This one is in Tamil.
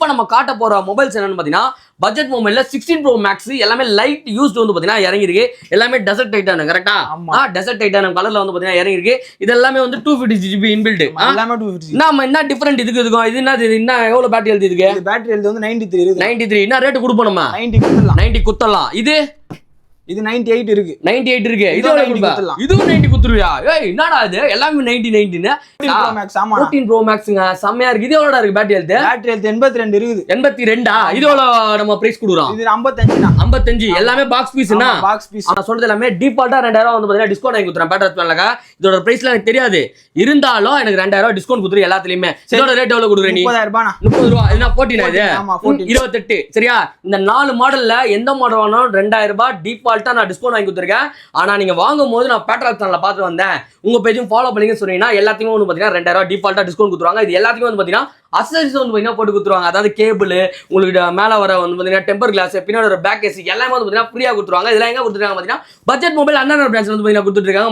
இப்போ நம்ம காட்ட போற மொபைல்ஸ் என்னன்னு பாத்தீங்கன்னா பட்ஜெட் மொபைல்ல 16 Pro Max எல்லாமே லைட் யூஸ்டு வந்து பாத்தீங்கன்னா இறங்கிருக்கு. எல்லாமே டெசர்ட் டைட்டானம் கரெக்டா? டெசர்ட் டைட்டானம் கலர்ல வந்து பாத்தீங்கன்னா இறங்கிருக்கு. இது எல்லாமே வந்து 250GB இன்பில்ட். எல்லாமே 250. நாம என்ன டிஃபரண்ட் இதுக்கு இருக்கும்? இது என்ன எவ்வளவு பேட்டரி ஹெல்த் இதுக்கு? இது பேட்டரி ஹெல்த் வந்து 93 இருக்கு. 93 என்ன ரேட் கொடுப்போம் நம்ம? 90 குத்தலாம். 90 குத்தலாம். இது 98 இருக்கு. 98 இருக்கு. இது 90 குத்தலாம். இதுவும் 90 குத்துறியா? ஏய் என்னடா இது? எல்லாமே 90 ன்னு. 14 Pro Max ஆமா. 14 Pro Maxங்க செமையா இருக்கு. இது எவ்வளவுடா இருக்கு பேட்டரி ஹெல்த்? பேட்டரி ஹெல்த் 82 இருக்குது. 82 இது எவ்வளவு நம்ம பிரைஸ் கொடுறோம்? இது 55 தான். 55 எல்லாமே பாக்ஸ் பீஸ்னா? Box piece. நான் சொல்றது எல்லாமே டிஃபால்ட்டா 2000 வந்து பாத்தீங்கன்னா டிஸ்கவுண்ட் வாங்கி குடுறேன் பேட்டரி பிளான்ல. இதோட பிரைஸ்ல எனக்கு தெரியாது. இருந்தாலும் எனக்கு 2000 டிஸ்கவுண்ட் குடுறீங்க எல்லாத்துலயுமே. இதோட ரேட் எவ்வளவு கொடுக்குற நீ? 30000 ரூபாய். 30 ரூபாய். என்ன 14 இது? ஆமா 14. 28 சரியா? இந்த 4 மாடல்ல எந்த மாடல் வேணாலும் 2000 ரூபாய் டிஃபால்ட்டா நான் டிஸ்கவுண்ட் வாங்கி கொடுத்துருக்கேன். ஆனா நீங்க வாங்கும்போது நான் பேட்டரி சேனல்ல பார்த்து வந்தேன். உங்க பேஜும் ஃபாலோ பண்ணீங்கன்னு சொன்னீங்கன்னா எல்லாத்தையுமே வந்து பாத்தீங்கன்னா 2000 ரூபாய் டிஃபால்ட்டா டிஸ்கவுண்ட் கொடுத்துருவாங்க. இது எல்லாத்துக்குமே வந்து பாத்தீங்கன்னா அக்சசரிஸ் வந்து பாத்தீங்கன்னா போட்டு கொடுத்துருவாங்க. அதாவது கேபிள், உங்களுக்கு மேல வர வந்து பாத்தீங்கன்னா டெம்பர் கிளாஸ், பின்னாடி வர பேக் ஏசி எல்லாமே வந்து பாத்தீங்கன்னா ஃப்ரீயா கொடுத்துருவாங்க. இதெல்லாம் எங்க கொடுத்துருக்காங்க பாத்தீங்கன்னா பட்ஜெட் மொபைல் அண்ணா பிரான்ச்ல வந்து பாத்தீங்கன்னா கொடுத்துட்டு இருக்காங்க.